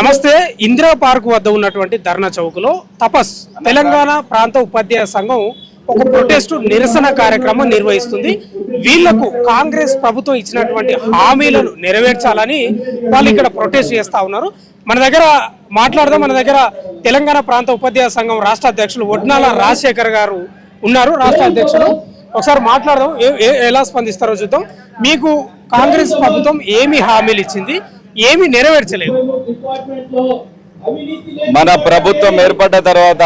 నమస్తే. ఇందిరా పార్క్ వద్ద ఉన్నటువంటి ధర్నా చౌక్లో తపస్ తెలంగాణ ప్రాంత ఉపాధ్యాయ సంఘం ఒక ప్రొటెస్ట్ నిరసన కార్యక్రమం నిర్వహిస్తుంది. వీళ్లకు కాంగ్రెస్ ప్రభుత్వం ఇచ్చినటువంటి హామీలను నెరవేర్చాలని వాళ్ళు ఇక్కడ ప్రొటెస్ట్ చేస్తా ఉన్నారు. మన దగ్గర మాట్లాడదాం. మన దగ్గర తెలంగాణ ప్రాంత ఉపాధ్యాయ సంఘం రాష్ట్ర అధ్యక్షులు వడ్నాల రాజశేఖర్ గారు ఉన్నారు. రాష్ట్ర అధ్యక్షులు ఒకసారి మాట్లాడదాం. ఎలా స్పందిస్తారో చూద్దాం. మీకు కాంగ్రెస్ ప్రభుత్వం ఏమి హామీలు ఇచ్చింది, ఏమి నెరవేర్చలేదు? మన ప్రభుత్వం ఏర్పడ్డ తర్వాత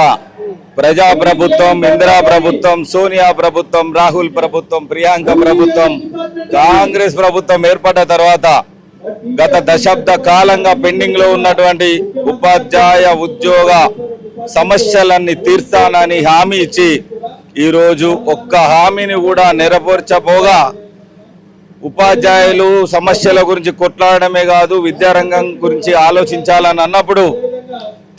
ప్రజా ప్రభుత్వం, ఇందిరా ప్రభుత్వం, సోనియా ప్రభుత్వం, రాహుల్ ప్రభుత్వం, ప్రియాంక ప్రభుత్వం, కాంగ్రెస్ ప్రభుత్వం ఏర్పడ్డ తర్వాత గత దశాబ్ద కాలంగా పెండింగ్ లో ఉన్నటువంటి ఉపాధ్యాయ ఉద్యోగ సమస్యలన్నీ తీర్చాలని హామీ ఇచ్చి ఈరోజు ఒక్క హామీని కూడా నెరవేర్చబోగా ఉపాధ్యాయులు సమస్యల గురించి కొట్లాడమే కాదు విద్యారంగం గురించి ఆలోచించాలని అన్నప్పుడు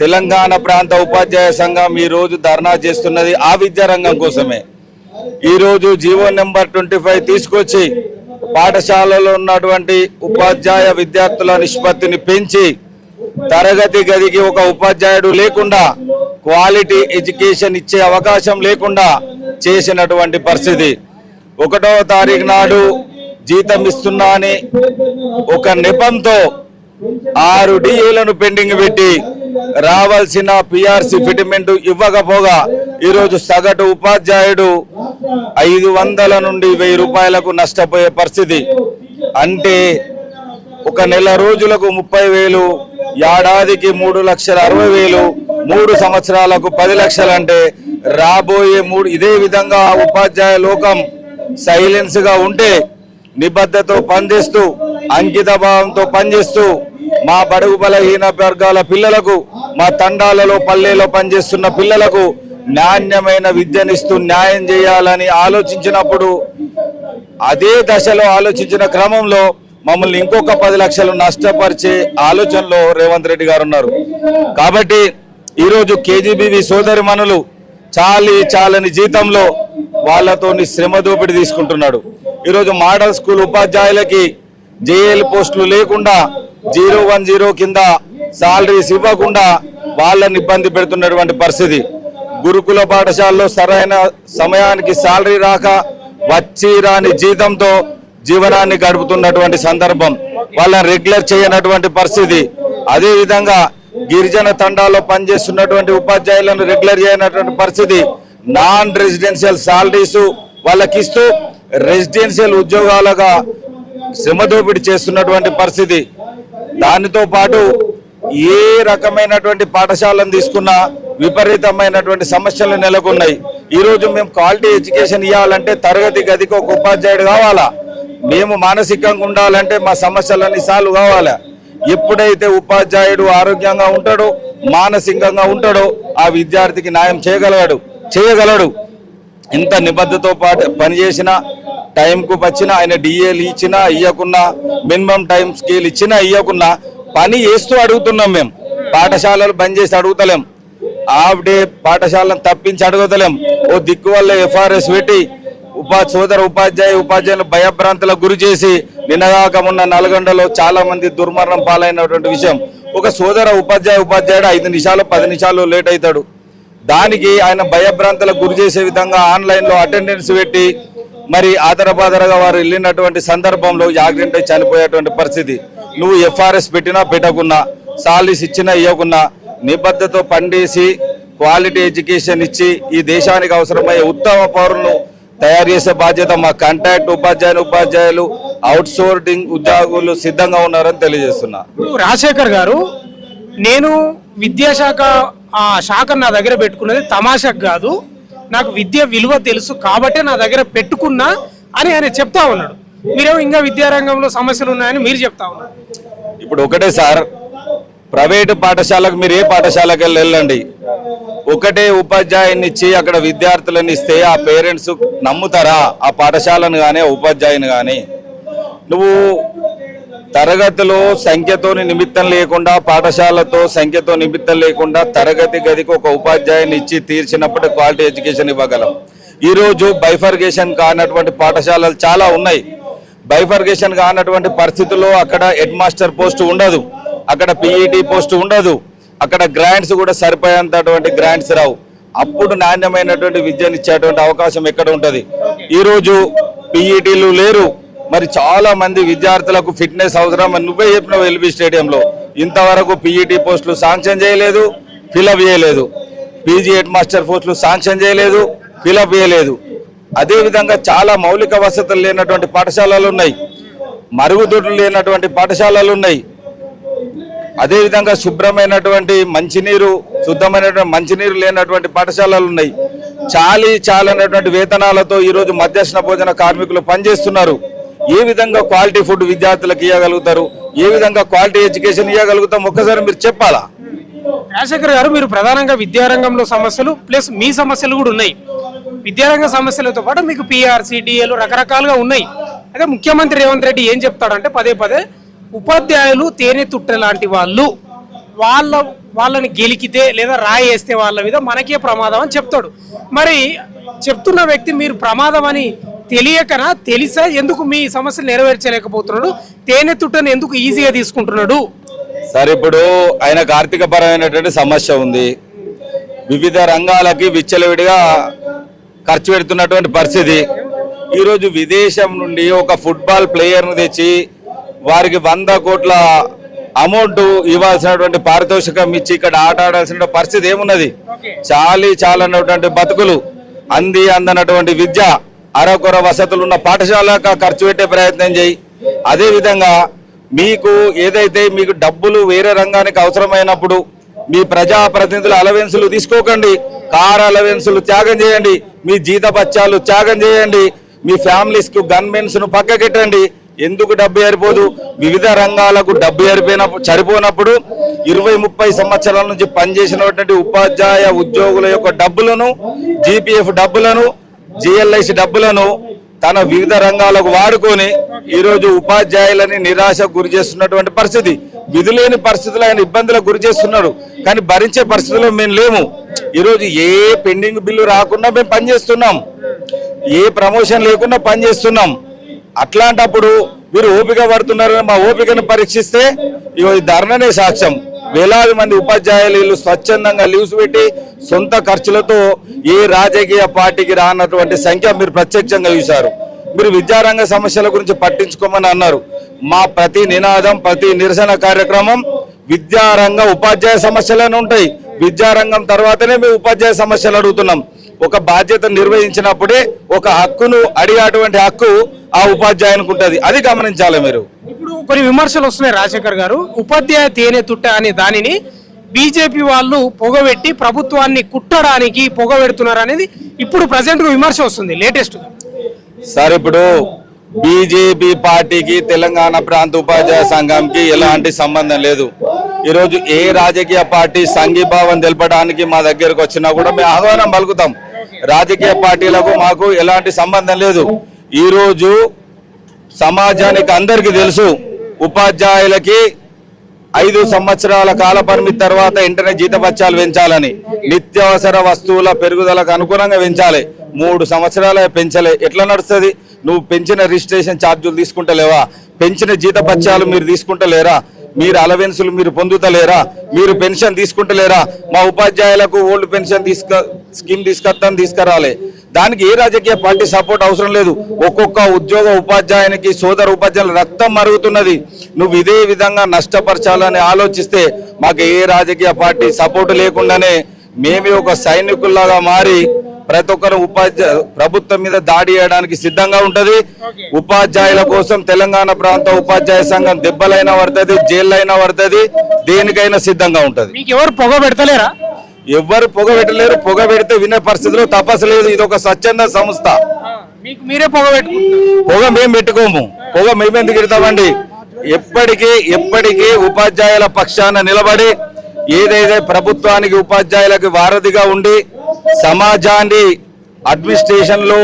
తెలంగాణ ప్రాంత ఉపాధ్యాయ సంఘం ఈరోజు ధర్నా చేస్తున్నది ఆ విద్యారంగం కోసమే. ఈరోజు జీవో నెంబర్ 25 తీసుకొచ్చి పాఠశాలలో ఉన్నటువంటి ఉపాధ్యాయ విద్యార్థుల నిష్పత్తిని పెంచి తరగతి గదికి ఒక ఉపాధ్యాయుడు లేకుండా క్వాలిటీ ఎడ్యుకేషన్ ఇచ్చే అవకాశం లేకుండా చేసినటువంటి పరిస్థితి. 1వ తారీఖు నాడు జీతం ఇస్తున్నా అని ఒక నెపంతో 6 డిఏలను పెండింగ్ పెట్టి రావాల్సిన పిఆర్సి ఫిట్మెంట్ ఇవ్వకపోగా ఈరోజు సగటు ఉపాధ్యాయుడు 500 నుండి 1000 రూపాయలకు నష్టపోయే పరిస్థితి. అంటే ఒక నెల రోజులకు 30,000, ఏడాదికి 3,60,000, 3 సంవత్సరాలకు 10 లక్షలు. అంటే రాబోయే ఇదే విధంగా ఉపాధ్యాయ లోకం సైలెన్స్ గా ఉంటే నిబద్ధతతో పనిచేస్తూ అంకిత భావంతో పనిచేస్తూ మా బడుగు బలహీన వర్గాల పిల్లలకు, మా తండాలలో పల్లెలో పనిచేస్తున్న పిల్లలకు నాణ్యమైన విద్యనిస్తూ న్యాయం చేయాలని ఆలోచించినప్పుడు అదే దశలో ఆలోచించిన క్రమంలో మమ్మల్ని ఇంకొక 10 లక్షలు నష్టపరిచే ఆలోచనలో రేవంత్ రెడ్డి గారు ఉన్నారు. కాబట్టి ఈరోజు కేజీబీవీ సోదరిమణులు చాలని జీతంలో వాళ్ళతో శ్రమ దోపిడీ తీసుకుంటున్నాడు. ఈరోజు మోడల్ స్కూల్ ఉపాధ్యాయులకి జేఎల్ పోస్టులు లేకుండా 010 కింద సాలరీస్ ఇవ్వకుండా వాళ్ళని ఇబ్బంది పెడుతున్నటువంటి పరిస్థితి. గురుకుల పాఠశాలలో సరైన సమయానికి సాలరీ రాక వచ్చి రాని జీతంతో జీవనాన్ని గడుపుతున్నటువంటి సందర్భం. వాళ్ళని రెగ్యులర్ చేయనటువంటి పరిస్థితి. అదేవిధంగా గిరిజన తండాలో పనిచేస్తున్నటువంటి ఉపాధ్యాయులను రెగ్యులర్ చేయనటువంటి పరిస్థితి. నాన్ రెసిడెన్షియల్ సాలరీస్ వాళ్ళకి ఇస్తూ రెసిడెన్షియల్ ఉద్యోగాలుగా శ్రమ దోపిడీ చేస్తున్నటువంటి పరిస్థితి. దానితో పాటు ఏ రకమైనటువంటి పాఠశాలను తీసుకున్నా విపరీతమైనటువంటి సమస్యలు నెలకొన్నాయి. ఈరోజు మేము క్వాలిటీ ఎడ్యుకేషన్ ఇవ్వాలంటే తరగతి గదికి ఒక ఉపాధ్యాయుడు కావాలా, మేము మానసికంగా ఉండాలంటే మా సమస్యలన్నీ సాల్వ్ కావాలా. ఎప్పుడైతే ఉపాధ్యాయుడు ఆరోగ్యంగా ఉంటాడో, మానసికంగా ఉంటాడో ఆ విద్యార్థికి న్యాయం చేయగలడు. ఇంత నిబద్ధతతో పాటు పనిచేసినా, టైంకు వచ్చినా, ఆయన డిఏలు ఇచ్చినా ఇవ్వకున్నా, మినిమం టైం స్కేల్ ఇచ్చినా ఇవ్వకున్నా పని చేస్తూ అడుగుతున్నాం. మేము పాఠశాలలు బంద్ చేసి అడుగుతలేం, హాఫ్ డే పాఠశాలను తప్పించి అడుగుతలేం. ఓ దిక్కు వల్ల ఎఫ్ఆర్ఎస్ పెట్టి ఉపాధ్యాయులు భయభ్రాంతులకు గురి చేసి నిన్నగాక మొన్న నల్గొండలో చాలా మంది దుర్మరణం పాలైనటువంటి విషయం. ఒక ఉపాధ్యాయుడు 5 నిమిషాలు 10 నిమిషాలు లేట్ అవుతాడు. దానికి ఆయన భయభ్రాంతులకు గురి చేసే విధంగా ఆన్లైన్లో అటెండెన్స్ పెట్టి మరి ఆదరబాదరగా వారు వెళ్ళినటువంటి సందర్భంలో యాక్సిడెంట్ అయి చనిపోయేటువంటి పరిస్థితి. నువ్వు ఎఫ్ఆర్ఎస్ పెట్టినా పెట్టకున్నా, సాలరీస్ ఇచ్చినా ఇవ్వకున్నా నిబద్ధతతో పనిచేసి క్వాలిటీ ఎడ్యుకేషన్ ఇచ్చి ఈ దేశానికి అవసరమయ్యే ఉత్తమ పౌరులను తయారు చేసే బాధ్యత మా కాంట్రాక్ట్ ఉపాధ్యాయులు అవుట్ సోర్సింగ్ ఉద్యోగులు సిద్ధంగా ఉన్నారని తెలియజేస్తున్నా. రాజశేఖర్ గారు, నేను విద్యాశాఖ శాఖ నా దగ్గర పెట్టుకున్నది తమాషకు కాదు, నాకు విద్య విలువ తెలుసు కాబట్టే నా దగ్గర పెట్టుకున్నా అని ఆయన చెప్తా ఉన్నాడు. మీరేమో ఇంకా విద్యారంగంలో సమస్యలు ఉన్నాయని మీరు చెప్తా ఉన్నారు. ఇప్పుడు ఒకటే సార్, ప్రైవేటు పాఠశాలకు మీరు ఏ పాఠశాలకు వెళ్ళండి, ఒకటే ఉపాధ్యాయుని ఇచ్చి అక్కడ విద్యార్థులను ఇస్తే ఆ పేరెంట్స్ నమ్ముతారా ఆ పాఠశాలను కానీ ఉపాధ్యాయుని కానీ? నువ్వు తరగతిలో సంఖ్యతో నిమిత్తం లేకుండా, పాఠశాలతో సంఖ్యతో నిమిత్తం లేకుండా తరగతి గదికి ఒక ఉపాధ్యాయుని ఇచ్చి తీర్చినప్పుడు క్వాలిటీ ఎడ్యుకేషన్ ఇవ్వగలం. ఈరోజు బైఫర్గేషన్ కానటువంటి పాఠశాలలు చాలా ఉన్నాయి. బైఫర్గేషన్ కానటువంటి పరిస్థితుల్లో అక్కడ హెడ్ మాస్టర్ పోస్ట్ ఉండదు. అక్కడ పీఈటీ పోస్ట్ ఉండదు, అక్కడ గ్రాంట్స్ కూడా సరిపోయేంతటువంటి గ్రాంట్స్ రావు. అప్పుడు నాణ్యమైనటువంటి విద్యను ఇచ్చేటువంటి అవకాశం ఎక్కడ ఉంటుంది? ఈరోజు పీఈటీలు లేరు. మరి చాలా మంది విద్యార్థులకు ఫిట్నెస్ అవసరం అని నువ్వే చెప్పినావు. ఎల్బీ స్టేడియంలో ఇంతవరకు పీఈటీ పోస్టులు శాంక్షన్ చేయలేదు, ఫిలప్ చేయలేదు. పీజీ హెడ్ మాస్టర్ పోస్టులు శాంక్షన్ చేయలేదు, ఫిలప్ చేయలేదు. అదేవిధంగా చాలా మౌలిక వసతులు లేనటువంటి పాఠశాలలు ఉన్నాయి, మరుగుదొడ్లు లేనటువంటి పాఠశాలలు ఉన్నాయి. అదేవిధంగా శుభ్రమైనటువంటి మంచినీరు, శుద్ధమైనటువంటి మంచినీరు లేనటువంటి పాఠశాలలు ఉన్నాయి. చాలనటువంటి వేతనాలతో ఈరోజు మధ్యాహ్న భోజన కార్మికులు పనిచేస్తున్నారు. ఏ విధంగా క్వాలిటీ ఫుడ్ విద్యార్థులకు ఇవ్వగలుగుతారు? ఏ విధంగా క్వాలిటీ ఎడ్యుకేషన్ ఇవ్వగలుగుతాం? ఒక్కసారి మీరు చెప్పాలా? రాజశేఖర్ గారు, మీరు ప్రధానంగా విద్యారంగంలో సమస్యలు ప్లస్ మీ సమస్యలు కూడా ఉన్నాయి. విద్యారంగ సమస్యలతో పాటు మీకు పిఆర్సీ, డిఏలు రకరకాలుగా ఉన్నాయి. అదే ముఖ్యమంత్రి రేవంత్ రెడ్డి ఏం చెప్తాడంటే పదే పదే ఉపాధ్యాయులు తేనె తుట్టె లాంటి వాళ్ళు, వాళ్ళని గెలికితే లేదా రాయి వేస్తే వాళ్ళ మీద మనకే ప్రమాదం అని చెప్తాడు. మరి చెప్తున్న వ్యక్తి మీరు ప్రమాదం అని తెలియకనా, తెలిసా ఎందుకు మీ సమస్యలు నెరవేర్చలేకపోతున్నాడు? తేనె తుట్టని ఎందుకు ఈజీగా తీసుకుంటున్నాడు? సరే, ఇప్పుడు ఆయనకు ఆర్థిక పరమైనటువంటి సమస్య ఉంది. వివిధ రంగాలకి విచ్చలవిడిగా ఖర్చు పెడుతున్నటువంటి పరిస్థితి. ఈరోజు విదేశం నుండి ఒక ఫుట్బాల్ ప్లేయర్ను తెచ్చి వారికి 100 కోట్ల అమౌంట్ ఇవ్వాల్సినటువంటి పారితోషికం ఇచ్చి ఇక్కడ ఆట ఆడాల్సిన పరిస్థితి ఏమున్నది? చాలన్నటువంటి బతుకులు, అందనటువంటి విద్య, అరకొర వసతులు ఉన్న పాఠశాలకు ఖర్చు పెట్టే ప్రయత్నం చేయి. అదేవిధంగా మీకు ఏదైతే మీకు డబ్బులు వేరే రంగానికి అవసరమైనప్పుడు మీ ప్రజాప్రతినిధుల అలవెన్సులు తీసుకోకండి, కార్ అలవెన్సులు త్యాగం చేయండి, మీ జీతభత్యాలు త్యాగం చేయండి, మీ ఫ్యామిలీస్కు గన్మెన్స్ను పక్కకెట్టండి. ఎందుకు డబ్బు సరిపోదు? వివిధ రంగాలకు డబ్బు సరిపోనప్పుడు 20-30 సంవత్సరాల నుంచి పనిచేసినటువంటి ఉపాధ్యాయ ఉద్యోగుల యొక్క డబ్బులను, జీపీఎఫ్ డబ్బులను, జిఎల్ఐసి డబ్బులను తన వివిధ రంగాలకు వాడుకొని ఈరోజు ఉపాధ్యాయులని నిరాశకు గురి చేస్తున్నటువంటి పరిస్థితి. విధులేని పరిస్థితులు ఆయన ఇబ్బందులకు గురి చేస్తున్నాడు. కానీ భరించే పరిస్థితుల్లో మేము లేము. ఈరోజు ఏ పెండింగ్ బిల్లు రాకుండా మేము పనిచేస్తున్నాం, ఏ ప్రమోషన్ లేకుండా పనిచేస్తున్నాం. అట్లాంటప్పుడు మీరు ఓపిక పడుతున్నారని మా ఓపికను పరీక్షిస్తే ఈ ధర్ననే సాక్ష్యం. వేలాది మంది ఉపాధ్యాయులు స్వచ్ఛందంగా లీవ్స్ పెట్టి సొంత ఖర్చులతో ఏ రాజకీయ పార్టీకి రానటువంటి సంఖ్య మీరు ప్రత్యక్షంగా చూశారు. మీరు విద్యారంగ సమస్యల గురించి పట్టించుకోమని అన్నారు. మా ప్రతి నినాదం, ప్రతి నిరసన కార్యక్రమం విద్యారంగ ఉపాధ్యాయ సమస్యలనే ఉంటాయి. విద్యారంగం తర్వాతనే మేము ఉపాధ్యాయ సమస్యలు అడుగుతున్నాం. ఒక బాధ్యత నిర్వహించినప్పుడే ఒక హక్కును అడిగేటువంటి హక్కు ఆ ఉపాధ్యాయునికి ఉంటుంది. అది గమనించాలి మీరు. ఇప్పుడు కొన్ని విమర్శలు వస్తున్నాయి రాజశేఖర్ గారు, ఉపాధ్యాయ తేనె తుట్ట అనే దానిని బీజేపీ వాళ్ళు పొగబెట్టి ప్రభుత్వాన్ని కుట్టడానికి పొగబెడుతున్నారు అనేది ఇప్పుడు ప్రజెంట్ విమర్శ వస్తుంది లేటెస్ట్. సార్, ఇప్పుడు బీజేపీ పార్టీకి తెలంగాణ ప్రాంత ఉపాధ్యాయ సంఘంకి ఎలాంటి సంబంధం లేదు. ఈరోజు ఏ రాజకీయ పార్టీ సంఘీభావం తెలపడానికి మా దగ్గరకు వచ్చినా కూడా మేము ఆహ్వానం పలుకుతాం. రాజకీయ పార్టీలకు మాకు ఎలాంటి సంబంధం లేదు. ఈరోజు సమాజానికి అందరికీ తెలుసు, ఉపాధ్యాయులకి 5 సంవత్సరాల కాల పరిమితి తర్వాత వెంటనే జీతభత్యాలు పెంచాలని, నిత్యావసర వస్తువుల పెరుగుదలకు అనుగుణంగా పెంచాలి. 3 సంవత్సరాలే పెంచలే. ఎట్లా నడుస్తుంది? నువ్వు పెంచిన రిజిస్ట్రేషన్ ఛార్జీలు తీసుకుంటలేవా? పెంచిన జీతభత్యాలు మీరు తీసుకుంటలేరా? మీరు అలవెన్సులు మీరు పొందుతలేరా? మీరు పెన్షన్ తీసుకుంటలేరా? మా ఉపాధ్యాయులకు ఓల్డ్ పెన్షన్ స్కీమ్ తీసుకురాలి. దానికి ఏ రాజకీయ పార్టీ సపోర్ట్ అవసరం లేదు. ఒక్కొక్క ఉద్యోగ ఉపాధ్యాయునికి, సోదర ఉపాధ్యాయుల రక్తం మరుగుతున్నది. నువ్వు ఇదే విధంగా నష్టపరచాలని ఆలోచిస్తే మాకు ఏ రాజకీయ పార్టీ సపోర్ట్ లేకుండానే మేమే ఒక సైనికుల్లాగా మారి ప్రతి ఒక్కరు ప్రభుత్వం మీద దాడి చేయడానికి సిద్ధంగా ఉంటది. ఉపాధ్యాయుల కోసం తెలంగాణ ప్రాంత ఉపాధ్యాయ సంఘం దెబ్బలైనా పడుతుంది, జైళ్ళైనా పడుతుంది, దేనికైనా సిద్ధంగా ఉంటది. మీకు ఎవరు పొగ పెడతలేరా? ఎవ్వరు పొగ పెట్టలేరు. పొగ పెడితే వినే పరిస్థితిలో తపస్సు లేదు. ఇది ఒక స్వచ్ఛంద సంస్థ. మీరే పొగ పొగ మేము పెట్టుకోము. పొగ మేమెందుకు పెడతామండి? ఎప్పటికీ ఉపాధ్యాయుల పక్షాన నిలబడి ఏదైతే ప్రభుత్వానికి ఉపాధ్యాయులకు వారధిగా ఉండి సమాజాన్ని అడ్మినిస్ట్రేషన్ లో,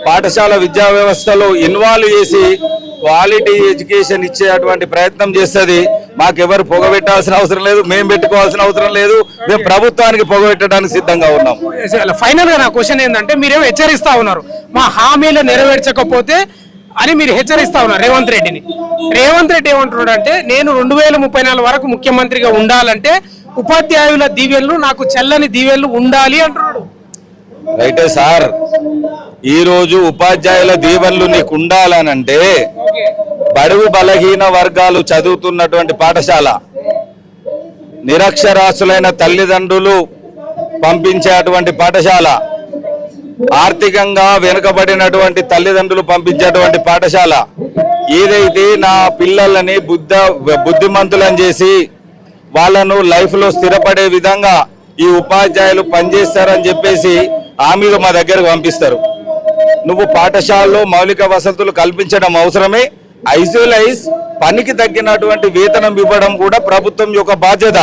పాఠశాల విద్యా వ్యవస్థలో ఇన్వాల్వ్ చేసి క్వాలిటీ ఎడ్యుకేషన్ ఇచ్చేటువంటి ప్రయత్నం చేస్తుంది. మాకెవరు పొగబెట్టాల్సిన అవసరం లేదు, మేము పెట్టుకోవాల్సిన అవసరం లేదు. మేము ప్రభుత్వానికి పొగబెట్టడానికి సిద్ధంగా ఉన్నాం. ఫైనల్ గా నా క్వశ్చన్ ఏంటంటే, మీరేమో హెచ్చరిస్తా ఉన్నారు, మా హామీలు నెరవేర్చకపోతే అని మీరు హెచ్చరిస్తా ఉన్నారు రేవంత్ రెడ్డిని. రేవంత్ రెడ్డి ఏమంటున్నాడు అంటే, నేను 2034 వరకు ముఖ్యమంత్రిగా ఉండాలంటే ఉపాధ్యాయుల దీవెనలు నాకు చెల్లని దీవెనలు ఉండాలి అంటున్నాడు. రైటే సార్, ఈ రోజు ఉపాధ్యాయుల దీవెనలు నీకు ఉండాలనంటే బడుగు బలహీన వర్గాలు చదువుతున్నటువంటి పాఠశాల, నిరక్షరాస్యులైన తల్లిదండ్రులు పంపించేటువంటి పాఠశాల, ఆర్థికంగా వెనుకబడినటువంటి తల్లిదండ్రులు పంపించేటువంటి పాఠశాల, ఏదైతే నా పిల్లలని బుద్ధిమంతులను చేసి వాళ్ళను లైఫ్లో స్థిరపడే విధంగా ఈ ఉపాధ్యాయులు పనిచేస్తారని చెప్పేసి హామీలు మా దగ్గరకు పంపిస్తారు. నువ్వు పాఠశాలలో మౌలిక వసతులు కల్పించడం అవసరమే, ఐసోలైజ్ పనికి తగ్గినటువంటి వేతనం ఇవ్వడం కూడా ప్రభుత్వం యొక్క బాధ్యత.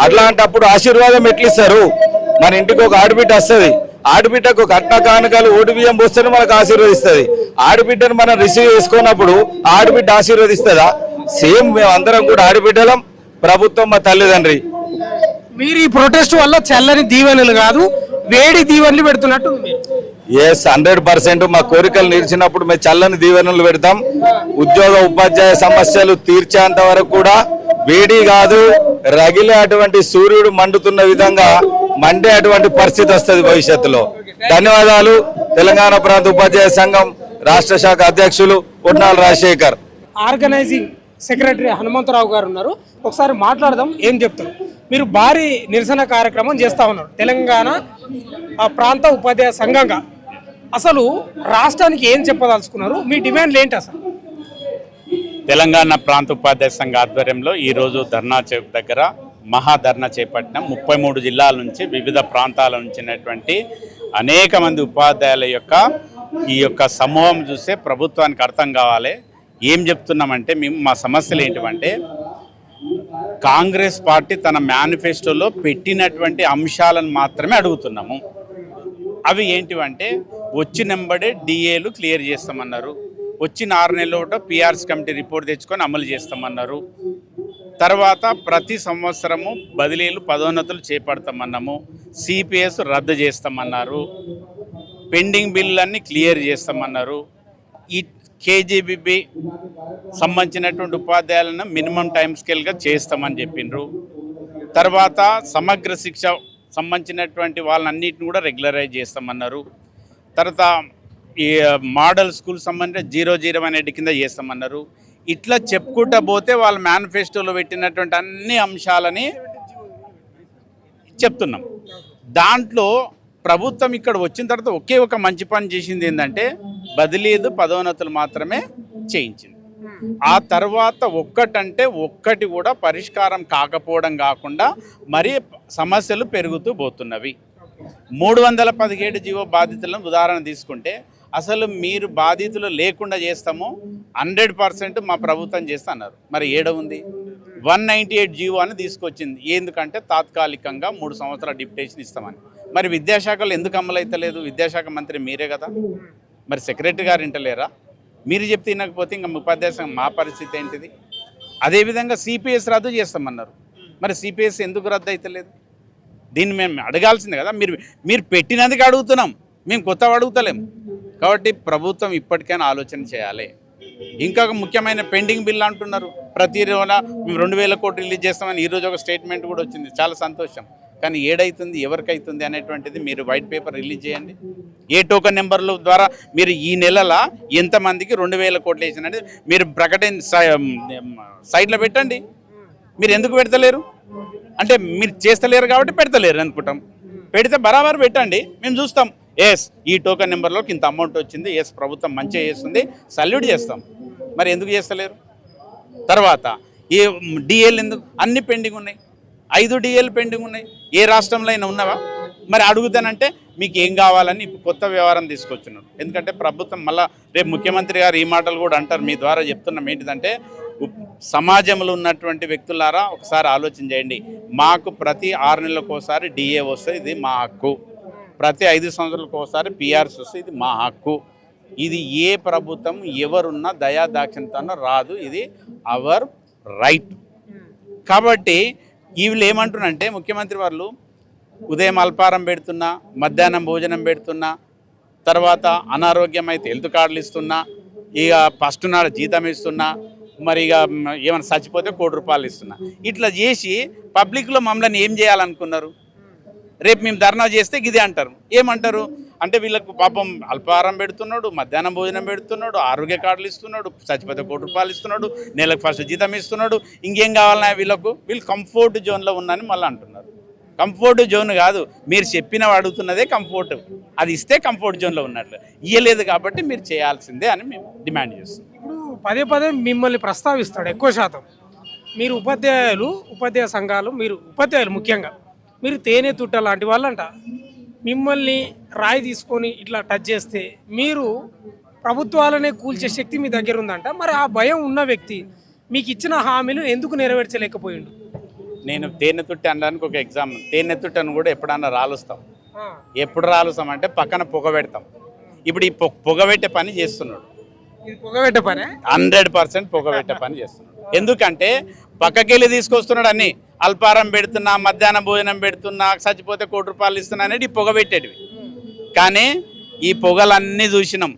అట్లాంటప్పుడు ఆశీర్వాదం ఎట్లిస్తారు? మన ఇంటికి ఒక ఆడబిడ్డ వస్తుంది, ఆడబిడ్డకు కట్న కానుకలు ఓటు బియ్యం పోస్తేనే మనకు ఆశీర్వదిస్తుంది. ఆడబిడ్డను మనం రిసీవ్ చేసుకున్నప్పుడు ఆడబిడ్డ ఆశీర్వదిస్తుందా? సేమ్ మేము అందరం కూడా ఆడబిడ్డలం, ప్రభుత్వం మా తల్లిదండ్రి. మీరు ఈ ప్రొటెస్ట్ వల్ల చల్లని దీవెనలు కాదు వేడి దీవెనలు పెడుతున్నట్టు ఎస్, 100% మా కోరికలు తీర్చినప్పుడు మేము చల్లని దీవెనలు పెడతాం. ఉద్యోగ ఉపాధ్యాయ సమస్యలు తీర్చేంత వరకు కూడా వేడి కాదు, రగిలే అటువంటి సూర్యుడు మండుతున్న విధంగా మండే అటువంటి పరిస్థితి వస్తుంది భవిష్యత్తులో. ధన్యవాదాలు. తెలంగాణ ప్రాంత ఉపాధ్యాయ సంఘం రాష్ట్ర శాఖ అధ్యక్షులు ఉట్నాల రాజశేఖర్. ఆర్గనైజింగ్ సెక్రటరీ హనుమంతరావు గారు ఉన్నారు, ఒకసారి మాట్లాడదాం. ఏం చెప్తారు? మీరు భారీ నిరసన కార్యక్రమం చేస్తా ఉన్నారు తెలంగాణ ప్రాంత ఉపాధ్యాయ సంఘంగా. అసలు రాష్ట్రానికి ఏం చెప్పదలుచుకున్నారు? మీ డిమాండ్లు ఏంటి అసలు? తెలంగాణ ప్రాంత ఉపాధ్యాయ సంఘ ఆధ్వర్యంలో ఈరోజు ధర్నా చౌక్ దగ్గర మహాధర్నా చేపట్టినాం. 33 జిల్లాల నుంచి వివిధ ప్రాంతాల నుంచినటువంటి అనేక మంది ఉపాధ్యాయుల ఈ యొక్క సమూహం చూస్తే ప్రభుత్వానికి అర్థం కావాలి. ఏం చెప్తున్నామంటే, మేము మా సమస్యలు ఏంటివంటే, కాంగ్రెస్ పార్టీ తన మేనిఫెస్టోలో పెట్టినటువంటి అంశాలను మాత్రమే అడుగుతున్నాము. అవి ఏంటివంటే, వచ్చినంబడే డిఏలు క్లియర్ చేస్తామన్నారు, వచ్చిన 6 నెలల పిఆర్స్ కమిటీ రిపోర్ట్ తెచ్చుకొని అమలు చేస్తామన్నారు, తర్వాత ప్రతి సంవత్సరము బదిలీలు పదోన్నతులు చేపడతామన్నాము, సిపిఎస్ రద్దు చేస్తామన్నారు, పెండింగ్ బిల్లులన్నీ క్లియర్ చేస్తామన్నారు, ఈ కేజీబీబీ సంబంధించినటువంటి ఉపాధ్యాయులను మినిమం టైం స్కేల్గా చేస్తామని చెప్పిండ్రు. తర్వాత సమగ్ర శిక్ష సంబంధించినటువంటి వాళ్ళన్నిటిని కూడా రెగ్యులరైజ్ చేస్తామన్నారు. తర్వాత ఈ మోడల్ స్కూల్ సంబంధించిన 0-0 అనేది కింద చేస్తామన్నారు. ఇట్లా చెప్పుకుంటా పోతే వాళ్ళ మేనిఫెస్టోలో పెట్టినటువంటి అన్ని అంశాలని చెప్తున్నాం. దాంట్లో ప్రభుత్వం ఇక్కడ వచ్చిన తర్వాత ఒకే ఒక మంచి పని చేసింది ఏంటంటే, బదిలీలు పదోన్నతులు మాత్రమే చేయించింది. ఆ తర్వాత ఒక్కటి కూడా పరిష్కారం కాకపోవడం కాకుండా మరీ సమస్యలు పెరుగుతూ పోతున్నవి. 317 జీవో బాధితులను ఉదాహరణ తీసుకుంటే, అసలు మీరు బాధితులు లేకుండా చేస్తాము 100% మా ప్రభుత్వం చేస్తా అన్నారు. మరి ఏడ ఉంది? 198 జీవో అని తీసుకొచ్చింది. ఎందుకంటే తాత్కాలికంగా 3 సంవత్సరాల డిప్యుటేషన్ ఇస్తామని. మరి విద్యాశాఖలో ఎందుకు అమలు అవుతలేదు? విద్యాశాఖ మంత్రి మీరే కదా, మరి సెక్రటరీ గారు వింటలేరా? మీరు చెప్తే వినకపోతే ఇంకా ఉపాధ్యాయ సంఘం మా పరిస్థితి ఏంటిది? అదేవిధంగా సిపిఎస్ రద్దు చేస్తామన్నారు. మరి సిపిఎస్ ఎందుకు రద్దు అవుతలేదు? దీన్ని మేము అడగాల్సిందే కదా. మీరు పెట్టినందుకు అడుగుతున్నాం, మేము కొత్త అడుగుతలేం. కాబట్టి ప్రభుత్వం ఇప్పటికైనా ఆలోచన చేయాలి. ఇంకా ముఖ్యమైన పెండింగ్ బిల్ అంటున్నారు. ప్రతి రోజున మేము 2000 కోట్లు రిలీజ్ చేస్తామని ఈరోజు ఒక స్టేట్మెంట్ కూడా వచ్చింది, చాలా సంతోషం. కానీ ఏడైతుంది, ఎవరికైతుంది అనేటువంటిది మీరు వైట్ పేపర్ రిలీజ్ చేయండి. ఏ టోకన్ నెంబర్ల ద్వారా మీరు ఈ నెలల ఎంతమందికి 2000 కోట్లు వేసినది మీరు సైట్లో పెట్టండి. మీరు ఎందుకు పెడతలేరు? అంటే మీరు చేస్తలేరు కాబట్టి పెడతలేరు అనుకుంటాం. పెడితే బరాబర్ పెట్టండి, మేము చూస్తాం. ఎస్, ఈ టోకన్ నెంబర్లోకి ఇంత అమౌంట్ వచ్చింది, ఎస్ ప్రభుత్వం మంచిగా చేస్తుంది, సల్యూట్ చేస్తాం. మరి ఎందుకు చేస్తలేరు? తర్వాత ఈ డిఏలు ఎందుకు అన్ని పెండింగ్ ఉన్నాయి? 5 డిఏలు పెండింగ్ ఉన్నాయి. ఏ రాష్ట్రంలో అయినా ఉన్నవా? మరి అడుగుతానంటే మీకు ఏం కావాలని కొత్త వ్యవహారం తీసుకొచ్చున్నారు. ఎందుకంటే ప్రభుత్వం మళ్ళీ రేపు ముఖ్యమంత్రి గారు ఈ మాటలు కూడా అంటారు. మీ ద్వారా చెప్తున్నాం ఏంటిదంటే, సమాజంలో ఉన్నటువంటి వ్యక్తులారా ఒకసారి ఆలోచన చేయండి. మాకు ప్రతి 6 నెలలకు ఒకసారి డిఏ వస్తుంది, ఇది మా హక్కు. ప్రతి 5 సంవత్సరాలకు ఒకసారి పిఆర్స్ వస్తుంది, ఇది మా హక్కు. ఇది ఏ ప్రభుత్వం ఎవరున్నా దయాదాక్షిణ్యంతో రాదు, ఇది అవర్ రైట్. కాబట్టి వీళ్ళు ఏమంటున్నారంటే, ముఖ్యమంత్రి వాళ్ళు ఉదయం అల్పారం పెడుతున్నా, మధ్యాహ్నం భోజనం పెడుతున్నా, తర్వాత అనారోగ్యం అయితే హెల్త్ కార్డులు ఇస్తున్నా, ఇక ఫస్ట్ నాడు జీతం ఇస్తున్నా, మరి ఇక ఏమైనా చచ్చిపోతే ₹1,00,00,000 ఇస్తున్నా. ఇట్లా చేసి పబ్లిక్లో మమ్మల్ని ఏం చేయాలనుకున్నారు? రేపు మేము ధర్నా చేస్తే గిదే అంటారు. ఏమంటారు అంటే వీళ్ళకు పాపం అల్పాహారం పెడుతున్నాడు, మధ్యాహ్నం భోజనం పెడుతున్నాడు, ఆరోగ్య కార్డులు ఇస్తున్నాడు, చచ్చిపోతే ₹1,00,00,000 ఇస్తున్నాడు, నెలకు ఫస్ట్ జీతం ఇస్తున్నాడు, ఇంకేం కావాలన్నా వీళ్ళు కంఫర్ట్ జోన్లో ఉన్నారని మళ్ళీ అంటున్నారు. కంఫర్ట్ జోన్ కాదు, మీరు చెప్పిన అడుగుతున్నదే కంఫర్ట్, అది ఇస్తే కంఫర్ట్ జోన్లో ఉన్నట్లు. ఇయ్యలేదు కాబట్టి మీరు చేయాల్సిందే అని మేము డిమాండ్ చేస్తున్నాం. ఇప్పుడు పదే పదే మిమ్మల్ని ప్రస్తావిస్తాడు ఎక్కువ శాతం. మీరు ఉపాధ్యాయ సంఘాలు, మీరు ఉపాధ్యాయులు ముఖ్యంగా, మీరు తేనె తుట్ట లాంటి వాళ్ళంట. మిమ్మల్ని రాయి తీసుకొని ఇట్లా టచ్ చేస్తే మీరు ప్రభుత్వాలనే కూల్చే శక్తి మీ దగ్గర ఉందంట. మరి ఆ భయం ఉన్న వ్యక్తి మీకు ఇచ్చిన హామీలు ఎందుకు నెరవేర్చలేకపోయిండు? నేను తేనె తుట్టి అనడానికి ఒక ఎగ్జాంపుల్. తేనె తుట్టను కూడా ఎప్పుడన్నా రాలుస్తాం. ఎప్పుడు రాలుస్తాం అంటే పక్కన పొగ పెడతాం. ఇప్పుడు ఈ పొగ పెట్టే పని చేస్తున్నాడు. ఇది పొగబెట్టే పనే 100% పొగ పెట్టే పని చేస్తున్నాడు. ఎందుకంటే పక్కకెళ్ళి తీసుకొస్తున్నాడు అన్ని. అల్పారం పెడుతున్నా, మధ్యాహ్నం భోజనం పెడుతున్నా, చచ్చిపోతే ₹1,00,00,000 ఇస్తున్నా అనేది ఈ పొగ పెట్టేటివి. కానీ ఈ పొగలన్నీ చూసినాం,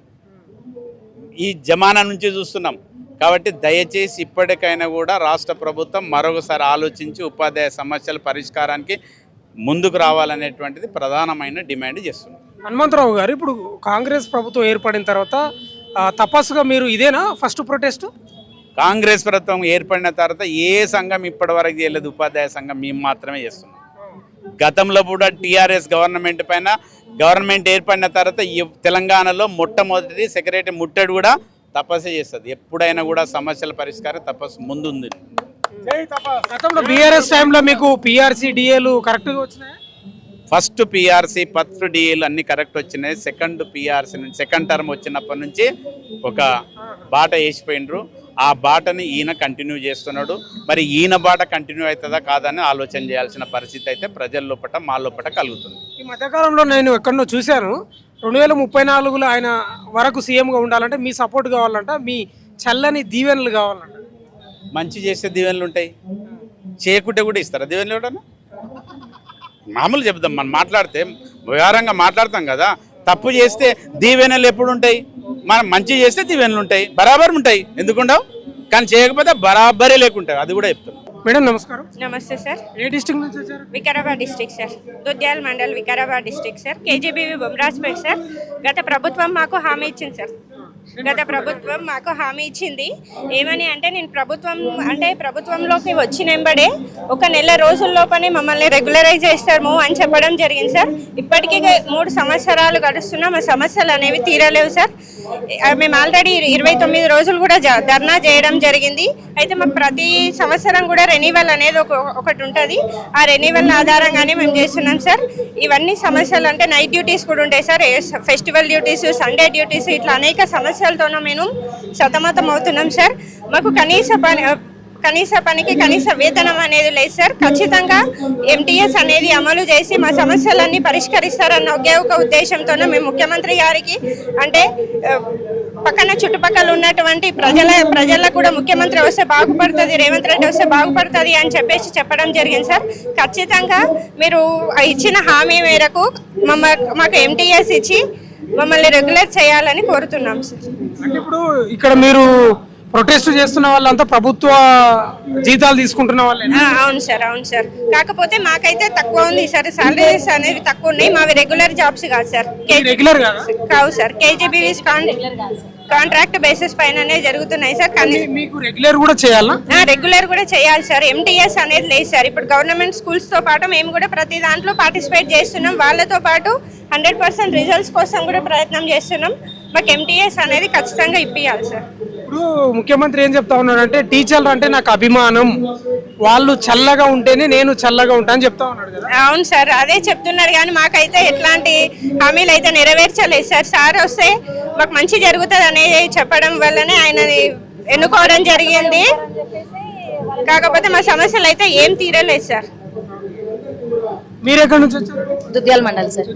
ఈ జమానా నుంచి చూస్తున్నాం. కాబట్టి దయచేసి ఇప్పటికైనా కూడా రాష్ట్ర ప్రభుత్వం మరొకసారి ఆలోచించి ఉపాధ్యాయ సమస్యల పరిష్కారానికి ముందుకు రావాలనేటువంటిది ప్రధానమైన డిమాండ్ చేస్తున్నాం. హనుమంతరావు గారు, ఇప్పుడు కాంగ్రెస్ ప్రభుత్వం ఏర్పడిన తర్వాత తపస్సుగా మీరు ఇదేనా ఫస్ట్ ప్రొటెస్ట్? కాంగ్రెస్ ప్రభుత్వం ఏర్పడిన తర్వాత ఏ సంఘం ఇప్పటివరకు చేయలేదు, ఉపాధ్యాయ సంఘం మేము మాత్రమే చేస్తున్నాం. గతంలో కూడా టీఆర్ఎస్ గవర్నమెంట్ ఏర్పడిన తర్వాత తెలంగాణలో మొట్టమొదటి సెక్రటరీ ముట్టడి కూడా తపస్సు చేస్తుంది. ఎప్పుడైనా కూడా సమస్యల పరిష్కారం తపస్సు ముందుంది. గతంలో బీఆర్ఎస్ టైంలో మీకు పిఆర్సీ డిఏలు కరెక్ట్గా వచ్చినాయి? ఫస్ట్ పిఆర్సీ, ఫస్ట్ డిఏలు అన్ని కరెక్ట్ వచ్చినాయి. సెకండ్ పిఆర్సీ నుంచి సెకండ్ టర్మ్ వచ్చినప్పటి నుంచి ఒక బాట వేసిపోయినరు. ఆ బాటని ఈయన కంటిన్యూ చేస్తున్నాడు. మరి ఈయన బాట కంటిన్యూ అవుతుందా కాదని ఆలోచన చేయాల్సిన పరిస్థితి అయితే ప్రజల లోపల మా లోపల కలుగుతుంది. ఈ మధ్యకాలంలో నేను ఎక్కడో చూశాను, 2034లో ఆయన వరకు సీఎంగా ఉండాలంటే మీ సపోర్ట్ కావాలంట, మీ చల్లని దీవెనలు కావాలంట. మంచి చేస్తే దీవెనలు ఉంటాయి, చేయకుంటే కూడా ఇస్తారా దీవెనలు? ఎవడన్నా మామూలు చెప్దాం, మనం మాట్లాడితే వ్యవహారంగా మాట్లాడతాం కదా. తప్పు చేస్తే దీవెనలు ఎప్పుడు ఉంటాయి? మనం మంచి చేస్తే దీవెనలు ఉంటాయి, బరాబర్ ఉంటాయి, ఎందుకుండవు? కానీ చేయకపోతే బరాబరే లేకుంటాయి, అది కూడా చెప్తాం. మేడం నమస్కారం. నమస్తే సార్. ఏ డిస్ట్రిక్ట్ నుంచి వచ్చారు? Vikarabad district sir, Dudyala mandal, Vikarabad district sir. KGBV Bomraspet sir. గత ప్రభుత్వం మాకు హామీ ఇచ్చింది సార్. ఏమని అంటే, నేను ప్రభుత్వంలోకి వచ్చిన వెంబడే 1 నెల రోజుల్లోపనే మమ్మల్ని రెగ్యులరైజ్ చేస్తాము అని చెప్పడం జరిగింది సార్. ఇప్పటికీ 3 సంవత్సరాలు గడుస్తున్నా మా సమస్యలు అనేవి తీరలేవు సార్. మేము ఆల్రెడీ 29 రోజులు కూడా ధర్నా చేయడం జరిగింది. అయితే మాకు ప్రతి సంవత్సరం కూడా రెన్యువల్ అనేది ఒకటి ఉంటుంది. ఆ రెన్యువల్ ఆధారంగానే మేము చేస్తున్నాం సార్. ఇవన్నీ సమస్యలు అంటే నైట్ డ్యూటీస్ కూడా ఉంటాయి sir, festival duties, Sunday duties, ఇట్లా అనేక సమస్యలతోనూ మేము సతమతం అవుతున్నాం సార్. మాకు కనీస పనికి కనీస వేతనం అనేది లేదు సార్. ఖచ్చితంగా ఎంటీఎస్ అనేది అమలు చేసి మా సమస్యలన్నీ పరిష్కరిస్తారన్న ఒకే ఒక ఉద్దేశంతోనే మేము ముఖ్యమంత్రి గారికి, అంటే పక్కన చుట్టుపక్కల ఉన్నటువంటి ప్రజలకు కూడా ముఖ్యమంత్రి వస్తే బాగుపడుతుంది, రేవంత్ రెడ్డి వస్తే బాగుపడుతుంది అని చెప్పడం జరిగింది సార్. ఖచ్చితంగా మీరు ఇచ్చిన హామీ మేరకు మాకు ఎంటీఎస్ ఇచ్చి మమ్మల్ని రెగ్యులర్ చేయాలని కోరుతున్నాం సార్. అంటే ఇప్పుడు ఇక్కడ మీరు ప్రొటెస్ట్ చేస్తున్న వాళ్ళంతా ప్రభుత్వ జీతాలు తీసుకుంటున్న వాళ్ళే? అవును సార్. కాకపోతే మాకైతే తక్కువ ఉంది సార్, సాలరీస్ అనేవి తక్కువ ఉన్నాయి. మావి రెగ్యులర్ జాబ్స్ కాదు సార్. రెగ్యులర్ కావు సార్, కేజీబీవీస్ కాంట్రాక్ట్ బేసిస్ పైననే జరుగుతున్నాయి సార్. కానీ మీకు రెగ్యులర్ కూడా చేయాలా? రెగ్యులర్ కూడా చేయాలి సార్. ఎంటీఎస్ అనేది లేదు సార్. ఇప్పుడు గవర్నమెంట్ స్కూల్స్ తో పాటు మేము కూడా ప్రతి దాంట్లో పార్టిసిపేట్ చేస్తున్నాం. వాళ్ళతో పాటు 100% రిజల్ట్స్ కోసం కూడా ప్రయత్నం చేస్తున్నాం. మాకు ఎంటీఎస్ అనేది ఖచ్చితంగా ఇప్పియాలి సార్. ఇప్పుడు ముఖ్యమంత్రి ఏం చెప్తా ఉన్నాడంటే, టీచర్లు అంటే నాకు అభిమానం, వాళ్ళు చల్లగా ఉంటేనే నేను చల్లగా ఉంటా అని చెప్తా ఉన్నాడు కదా. అవును సార్, అదే చెప్తున్నారు. కానీ మాకైతే ఎట్లాంటి హామీలు అయితే నెరవేర్చలేదు సార్. సార్ వస్తే మాకు మంచి జరుగుతుంది అనేది చెప్పడం వల్లనే ఆయనని ఎన్నుకోవడం జరిగింది. కాకపోతే మా సమస్యలు అయితే ఏం తీరలేదు సార్. మీరు ఎక్కడి నుంచి వచ్చారు? దుద్యాల మండల్ సార్.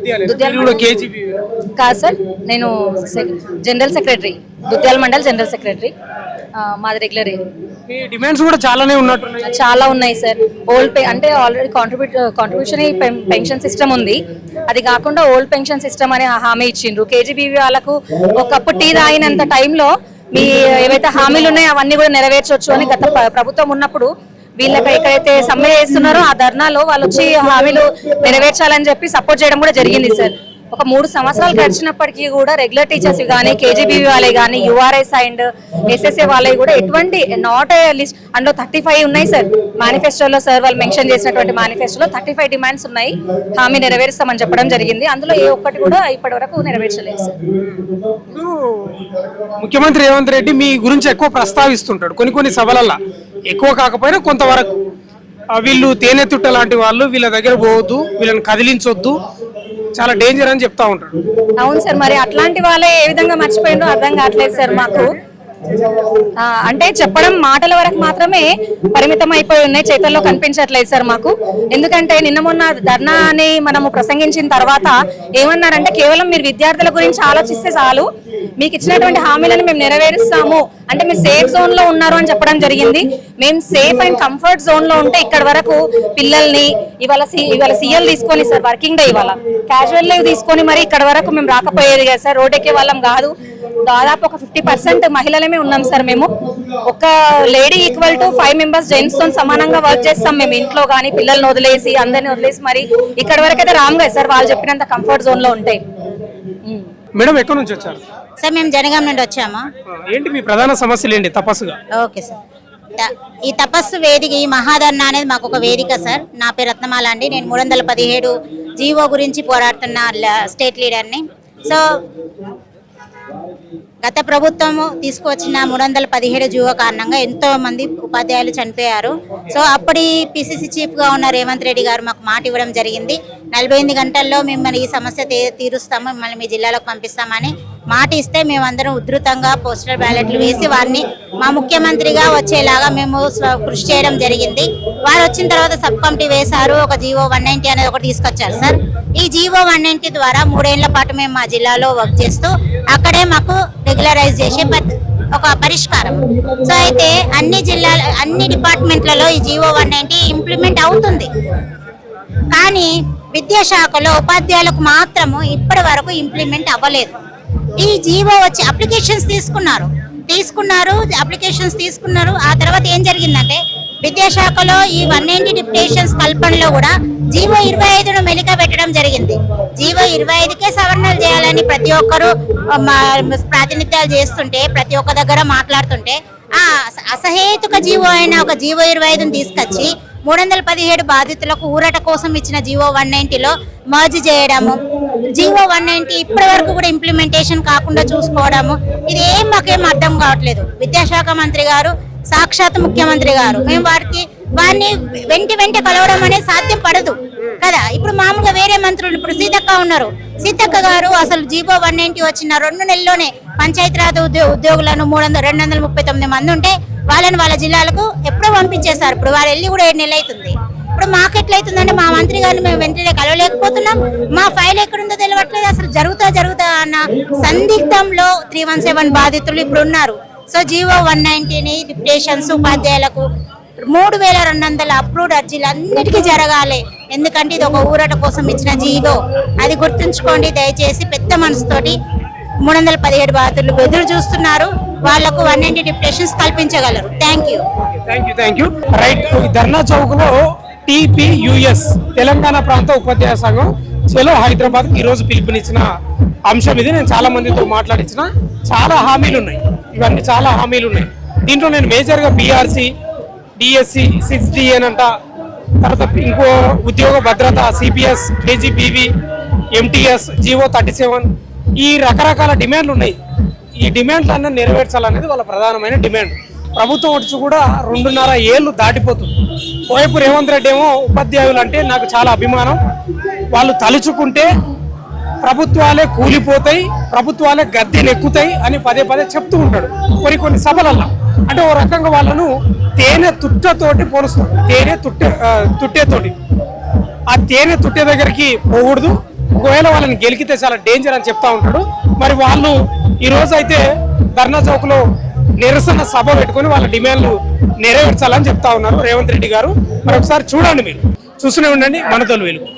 కాదు సార్, నేను general secretary, Dudyala mandal general secretary. మాది రెగ్యులర్. మీ డిమాండ్స్ కూడా చాలానే ఉన్నట్టున్నాయి. చాలా ఉన్నాయి సార్. ఓల్డ్ అంటే ఆల్రెడీ కాంట్రిబ్యూషన్ పెన్షన్ సిస్టమ్ ఉంది. అది కాకుండా ఓల్డ్ పెన్షన్ సిస్టమ్ అనే హామీ ఇచ్చిండ్రు. కేజీబీవీ వాళ్ళకు ఒకప్పుడు టీ తాగినంత టైంలో మీ ఏవైతే హామీలు ఉన్నాయో అవన్నీ కూడా నెరవేర్చవచ్చు అని గత ప్రభుత్వం ఉన్నప్పుడు వీళ్ళకి ఎక్కడైతే సమ్మె చేస్తున్నారో ఆ ధర్నాలో వాళ్ళు వచ్చి హామీలు నెరవేర్చాలని చెప్పి సపోర్ట్ చేయడం కూడా జరిగింది సార్. ఒక 3 సంవత్సరాలు గడిచినప్పటికీ కూడా రెగ్యులర్ టీచర్స్ కానీ కేజీబీవీ వాళ్ళే కానీ యూఆర్ఎస్ అండ్ ఎస్ఎస్ఏ వాళ్ళవి కూడా ఎటువంటి నాట్ లిస్ట్ అందులో 35 ఉన్నాయి సార్. మేనిఫెస్టోలో సార్ వాళ్ళు మెన్షన్ చేసినటువంటి మేనిఫెస్టోలో 35 డిమాండ్స్ ఉన్నాయి, హామీ నెరవేరుస్తామని చెప్పడం జరిగింది. అందులో ఏ ఒక్కటి కూడా ఇప్పటి వరకు నెరవేర్చలేదు సార్. ఇప్పుడు ముఖ్యమంత్రి రేవంత్ రెడ్డి మీ గురించి ఎక్కువ ప్రస్తావిస్తుంటాడు కొన్ని సభలల్లో, ఎక్కువ కాకపోయినా కొంతవరకు. వీళ్ళు తేనె తుట్ట లాంటి వాళ్ళు, వీళ్ళ దగ్గర పోవద్దు, వీళ్ళని కదిలించొద్దు, చాలా డేంజర్ అని చెప్తా ఉంటాడు. అవును సార్, మరి అట్లాంటి వాళ్ళే ఏ విధంగా మర్చిపోయిందో అర్థం కావట్లేదు సార్ మాకు. అంటే చెప్పడం మాటల వరకు మాత్రమే పరిమితం అయిపోయి ఉన్నాయి, చేతల్లో కనిపించట్లేదు సార్ మాకు. ఎందుకంటే నిన్న మొన్న ధర్నా అని మనము ప్రసంగించిన తర్వాత ఏమన్నారంటే కేవలం మీరు విద్యార్థుల గురించి ఆలోచిస్తే చాలు, మీకు ఇచ్చినటువంటి హామీలను మేము నెరవేరుస్తాము అంటే మీరు సేఫ్ జోన్ లో ఉన్నారు అని చెప్పడం జరిగింది. మేము సేఫ్ అండ్ కంఫర్ట్ జోన్ లో ఉంటే ఇక్కడ వరకు పిల్లల్ని ఇవాళ సీఎల్ తీసుకొని సార్, వర్కింగ్ డే ఇవాళ క్యాజువల్ లీవ్ తీసుకొని మరి ఇక్కడ వరకు మేము రాకపోయేది కదా సార్, రోడ్ ఎక్కే వాళ్ళం కాదు. దాదాపు ఒక 50% మహిళలమే ఉన్నాం సార్. మేము ఒక lady equal to 5 members gents తో సమానంగా వర్క్ చేస్తాం మేము ఇంట్లో కానీ, పిల్లల్ని వదిలేసి అందరిని వదిలేసి మరి ఇక్కడ వరకు అయితే రామ్ కదా సార్ వాళ్ళు చెప్పినంత కంఫర్ట్ జోన్ లో ఉంటే. మేడం ఎక్కడి నుంచి వచ్చారు సార్? మేము జనగాం నుండి వచ్చాము. ఏంటి మీ ప్రధాన సమస్యలు ఏంటి తపస్సుగా? ఓకే సార్, ఈ తపస్సు వేదిక, ఈ మహాధర్నా అనేది మాకు ఒక వేదిక సార్. నా పేరు రత్నమాల అండి, నేను 317 జీవో గురించి పోరాడుతున్న స్టేట్ లీడర్ని. సో గత ప్రభుత్వము తీసుకువచ్చిన 317 జీవో కారణంగా ఎంతో మంది ఉపాధ్యాయులు చనిపోయారు. సో అప్పటి పిసిసి చీఫ్ గా ఉన్న రేవంత్ రెడ్డి గారు మాకు మాట ఇవ్వడం జరిగింది, 48 గంటల్లో మిమ్మల్ని ఈ సమస్య తీరుస్తాము, మిమ్మల్ని మీ జిల్లాలోకి పంపిస్తామని మాట ఇస్తే మేమందరం ఉధృతంగా పోస్టల్ బ్యాలెట్లు వేసి వారిని మా ముఖ్యమంత్రిగా వచ్చేలాగా మేము కృషి చేయడం జరిగింది. వారు వచ్చిన తర్వాత సబ్ కమిటీ వేశారు, ఒక జీవో 190 అనేది ఒకటి తీసుకొచ్చారు సార్. ఈ జీవో 190 ద్వారా 3 ఏళ్ల పాటు మేము మా జిల్లాలో వర్క్ చేస్తూ అక్కడే మాకు రెగ్యులరైజ్ చేసే ఒక పరిష్కారం. సో అయితే అన్ని డిపార్ట్మెంట్లలో ఈ జీవో 190 ఇంప్లిమెంట్ అవుతుంది, కానీ విద్యాశాఖలో ఉపాధ్యాయులకు మాత్రము ఇప్పటి వరకు ఇంప్లిమెంట్ అవ్వలేదు. ఈ జీవో వచ్చి అప్లికేషన్స్ తీసుకున్నారు. ఆ తర్వాత ఏం జరిగిందంటే విద్యాశాఖలో ఈ 190 డిప్యుటేషన్స్ కల్పనలో కూడా జీవో 25ను మెలిక పెట్టడం జరిగింది. జీవో 25కే సవరణలు చేయాలని ప్రతి ఒక్కరు ప్రాతినిధ్యాలు చేస్తుంటే, ప్రతి ఒక్క దగ్గర మాట్లాడుతుంటే ఆ అసహేతుక జీవో అయిన ఒక జీవో 25ను తీసుకొచ్చి 317 బాధితులకు ఊరట కోసం ఇచ్చిన జీవో 190లో మర్జ్ చేయడము, జీవో 190 ఇప్పటి వరకు కూడా ఇంప్లిమెంటేషన్ కాకుండా చూసుకోవడము, ఇది మాకేం అర్థం కావట్లేదు. విద్యాశాఖ మంత్రి గారు, సాక్షాత్ ముఖ్యమంత్రి గారు, మేము వారిని వెంట కలవడం అనేది సాధ్యం పడదు కదా. ఇప్పుడు మామూలుగా వేరే మంత్రులు, ఇప్పుడు సీతక్క ఉన్నారు, సీతక్క గారు అసలు జీవో 190 వచ్చిన 2 నెలల్లోనే పంచాయతీరాజ్ ఉద్యోగులను 239 మంది ఉంటే వాళ్ళని వాళ్ళ జిల్లాలకు ఎప్పుడో పంపించేశారు. ఇప్పుడు వాళ్ళు వెళ్ళి కూడా 7 నెలలు అవుతుంది. ఇప్పుడు మాకు ఎట్లయితుందంటే మా మంత్రి గారిని మేము వెంటనే కలవలేకపోతున్నాం, మా ఫైల్ ఎక్కడుందో తెలియట్లేదు, అసలు జరుగుతా అన్న సందిగ్ధంలో 317 బాధితులు ఇప్పుడు ఉన్నారు. సో జీవో 190ని డిప్యుటేషన్స్ ఉపాధ్యాయులకు 3200 అప్రూవ్డ్ అర్జీలు అన్నిటికీ జరగాలి, ఎందుకంటే ఇది ఒక ఊరట కోసం ఇచ్చిన జీవో. అది గుర్తుంచుకోండి దయచేసి. పెద్ద మనసుతోటి 317 బాధితులు ఎదురు చూస్తున్నారు, వాళ్లకు 190 డిప్యుటేషన్స్ కల్పించగలరు. Thank you. Right, Dharna Chowk లో TPUS తెలంగాణ ప్రాంత ఉపాధ్యాయ సంఘం చలో హైదరాబాద్ ఈ రోజు పిలుపునిచ్చిన అంశం ఇది. నేను చాలా మందితో మాట్లాడించిన, చాలా హామీలు ఉన్నాయి, ఇవన్నీ చాలా హామీలు ఉన్నాయి. దీంట్లో నేను మేజర్గా BRC, DSC, 6DN అంట, తర్వాత ఇంకో ఉద్యోగ భద్రత, CPS, KGBV, MTS, జీవో 37, ఈ రకరకాల డిమాండ్లు ఉన్నాయి. ఈ డిమాండ్లన్నీ నెరవేర్చాలనేది వాళ్ళ ప్రధానమైన డిమాండ్. ప్రభుత్వం వచ్చి కూడా 2.5 ఏళ్ళు దాటిపోతుంది. ఓవైపు రేవంత్ రెడ్డి ఏమో ఉపాధ్యాయులు అంటే నాకు చాలా అభిమానం, వాళ్ళు తలుచుకుంటే ప్రభుత్వాలే కూలిపోతాయి, ప్రభుత్వాలే గద్దెనెక్కుతాయి అని పదే చెప్తూ ఉంటాడు కొన్ని సభలల్లో. అంటే ఓ రకంగా వాళ్ళను తేనె తుట్టతోటి పోలుస్తాడు, తుట్టేతోటి. ఆ తేనె తుట్టే దగ్గరికి పోకూడదు, ఒకవేళ వాళ్ళని గెలికితే చాలా డేంజర్ అని చెప్తా ఉంటాడు. మరి వాళ్ళు ఈ రోజు అయితే ధర్నా చౌక్ లో నిరసన సభ పెట్టుకుని వాళ్ళ డిమాండ్లు నెరవేర్చాలని చెప్తా ఉన్నారు రేవంత్ రెడ్డి గారు. మరి ఒకసారి చూడండి, మీరు చూస్తూనే ఉండండి మనతోలు వెలుగు.